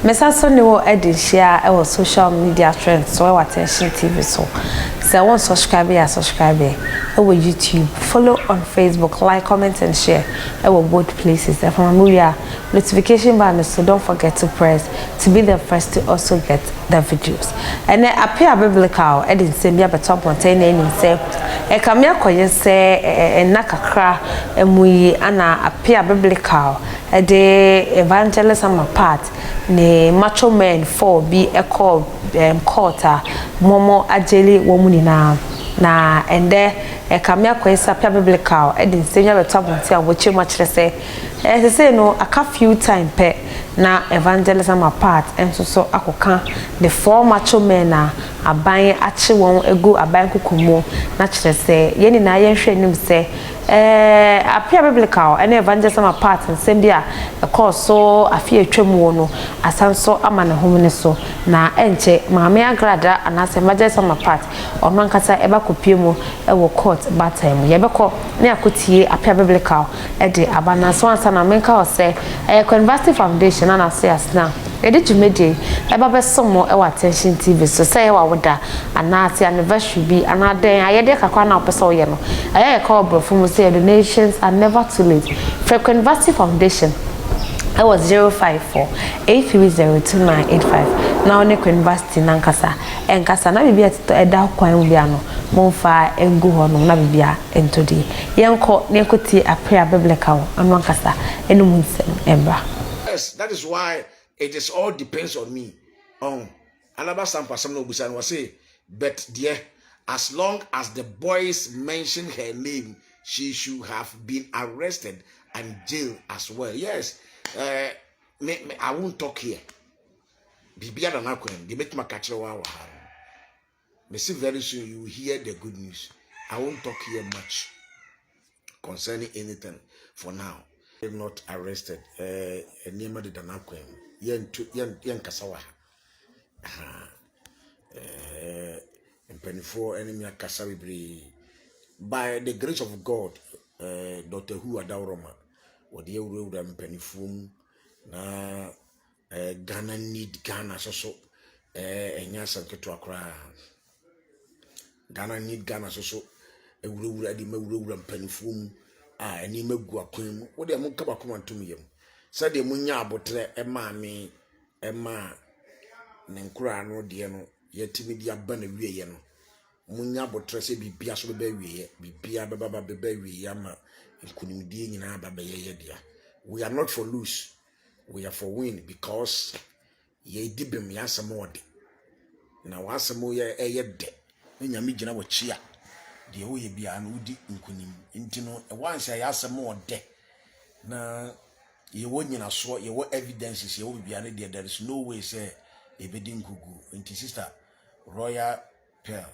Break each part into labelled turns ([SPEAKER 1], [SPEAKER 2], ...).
[SPEAKER 1] Mesaso ne wo edin share e wo social media trends so e attention TV so. Say one subscribe e wo YouTube, follow on Facebook, like, comment and share e wo both places. And from Amuya notification button, so don't forget to press to be the first to also get the videos. And then Appiah biblical edin say me beto contain any say e kam yakoye say na kakra emuyi ana Appiah biblical e de evangelism apart ne Máchø men 4 be a call quarter momo ajeli womuni na ende e kamya kwesa Appiah biblical e din senya beto bonti a woche ma kire say no aka few time pe na evangelism apart enso so akoka the 4 Máchø men na aban achi won egu aban kokomo na kire say ye ni na ye hwe nim say Appiah biblical and evangelism apart nsem bia e course so afie atwam wo no asanso amane homne so na enche maame AGRADAA anase evangelism apart ono nkasa eba kopie mu e wo court batam ye beko na akotie Appiah biblical e de abana so ansa na menka o say University Foundation na say asna edi jumede eba be somo e wa attention TV so say wa woda anase anniversary bi anaden ayede kakwa na opese wo ye no aye call bro from say donations are never too late. For University Foundation, I was 054-830-2985. Now ne University nankasa enkasa na bibia to eda kwan bia no monfa engu ho no na bibia entodi yenko ne koti Appiah biblical anu ankasa enu munsem embra.
[SPEAKER 2] Yes, that is why it is all depends on me. Alaba sampa some no busan was say but dear, as long as the boys mention her name, she should have been arrested and jailed as well. Yes, I won't talk here. Bibia than I can. They make my catcher wow. Me see very soon you will hear the good news. I won't talk here much concerning anything for now. I'm not arrested. Name the Danakwen. Yen Kasawa. And 24 enemy Kasawi. By the grace of God, Dr. Who Adauroma, what the world and penifum na Ghana need Ghana so and Yasan to Accra. Ghana need Ghana so a rule at the Muru and penifum, and he may go a queen. What they won't come to me. Said the Munya botre Emma Nenkura no diano, yet timidia banner. Munya botrese bibia so be wie bibia baba be wie ama nkunimdie nyina baba ye dia. We are not for lose, we are for win because ye dibem yasem ode na wasem ye de nyame gina wo chia de wo ye bia na udi nkunim ntino e wanse yasem ode na ye wo nyina so ye wo evidences ye wo bibia na de there is no way say e be din gugu nti sister Royal Pearl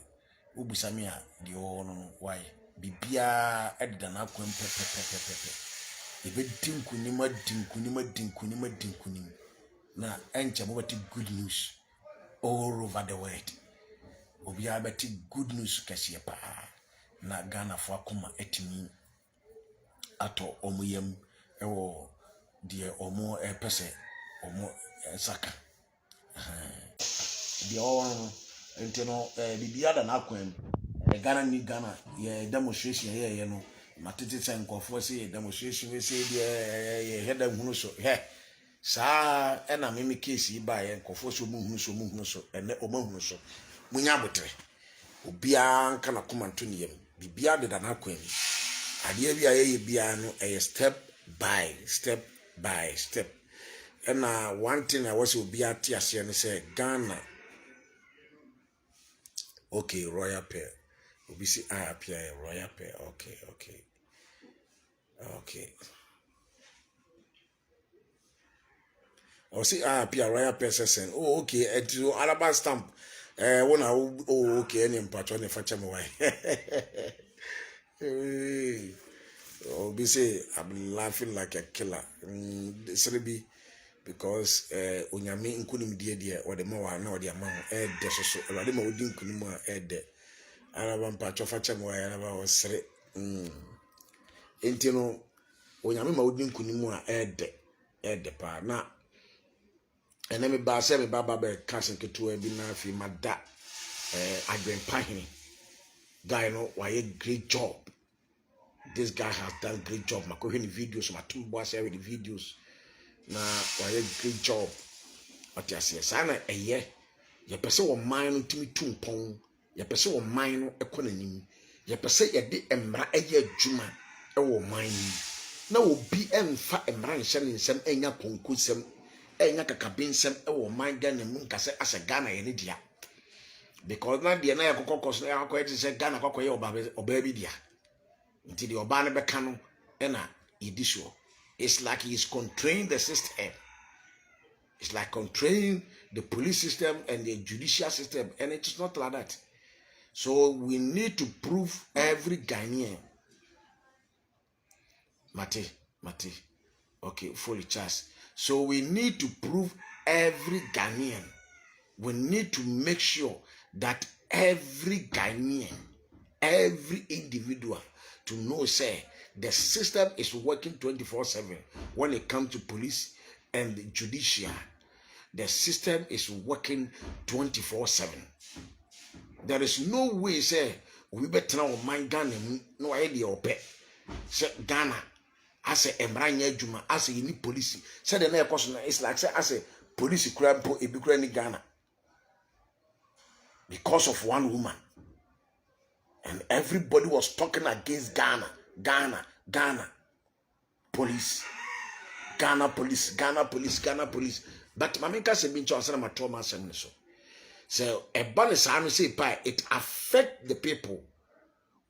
[SPEAKER 2] Ubusamia the ono why bibia edda na kwem pepe ebe dinkunima na enche mo bati good news all over the world obia bati good news kase pa na Ghana fo akoma etimi ato omuyem ewo die omo pese omo saka the ono enteno bibia da na kwem Ghana ni Ghana ye demonstration ye no matete sen nkofo se demonstration we say ye head hunu so he sa na meme case ba ye nkofo so mu hunu so ene o ma hunu so munya botre obia nka na komanto ne yem bibia da na kwem ade bia ye bia no step by step and one thing I was obia ti ase ne say Ghana. Okay, Royal Pearl. We see Appiah, Royal Pearl. Okay. I see Appiah, Royal Pearl says, oh, okay. And to Alaba stamp. Okay. Any patron if I tell me why. Oh, be say I'm laughing like a killer. This will be because onyame nkunim die or the more na or the amount de so alade ma odi nkunim a de araba mpa chofa chem wa araba osre enti no onyame ma odi nkunim a de pa na ene me ba se me baba be kasen keto bi na afi mada Agrenpahini guy no why a great job. This guy has done great job. Máchø any videos, my two boys share the videos. Na why a great job. What you say? Sana a year. Your person will mine to me 2 pound. Your person will mine economy. Your person ya di emra a year juma. A will mine. Now will be fa emra shanning some enya ponkusem. Enya kakabin sem a will mine gun and moon case as a Ghana in India. Because now the na kokokos na akwete se Ghana kokoye obabi dia. Until the Obana Becano ena idisho. It's like he's controlling the system. It's like controlling the police system and the judicial system, and it is not like that. So we need to prove every Ghanaian. Mate. Okay, fully charged. So we need to prove every Ghanaian. We need to make sure that every Ghanaian, every individual, to know, say, the system is working 24/7 when it comes to police and the judicial. The system is working 24/7. There is no way, say, we better now mind Ghana, no idea or pet. Say Ghana, as a Emranya Juma, as a unique police. Say the name person is like, say, as a police crime for a Ghana. Because of one woman. And everybody was talking against Ghana. Police. Ghana police. But Mamika said, "Bin Johnson, I'm a trauma so." So a bonus, I say, it affects the people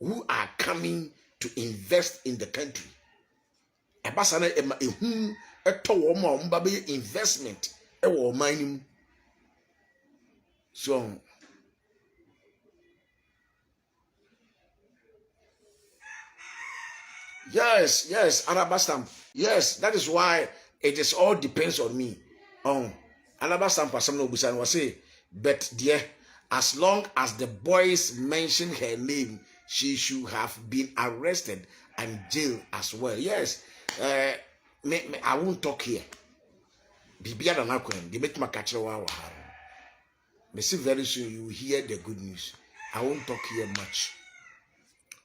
[SPEAKER 2] who are coming to invest in the country. A basana a towoma umbabe investment a war mining. So yes, Alabastam. Yes, that is why it is all depends on me. Alabastam for some no busan was say, but dear, as long as the boys mention her name, she should have been arrested and jailed as well. Yes, I won't talk here. Bibia than I can. They make my catch a while. May see very soon you will hear the good news. I won't talk here much.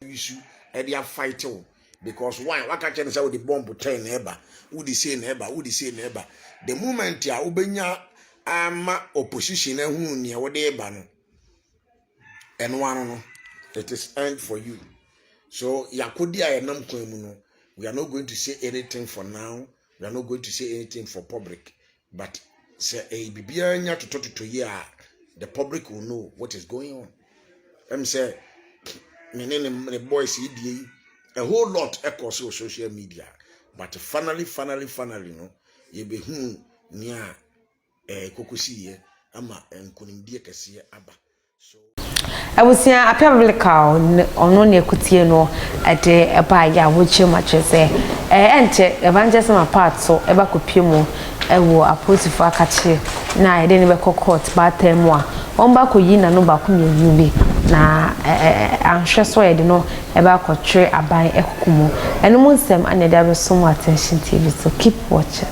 [SPEAKER 2] Issue and they are fighting. Because why? What can say with the bomb to turn neighbor? Who the say neighbor? The moment ya ubenya opposition who near what they ban and one it is end for you. So yakudia enam kwemuno. We are not going to say anything for now. We are not going to say anything for public. But say a bibia to talk to year, the public will know what is going on. Let say the boys a whole lot across social media, but finally, no, you be near Kokusi, ama and Kunimdia Cassia Abba. So
[SPEAKER 1] I was saying Appiah or no near Kutiano at the Appiah, which you much say, enter evangelism apart, so ever could pumo, a war a post for a catcher. Now I didn't ever court, but 10 more. On back with Yin and no back you be. Na I'm sure so I don't know about portray a buy a kumo and most them and there was so much attention TV, so keep watching.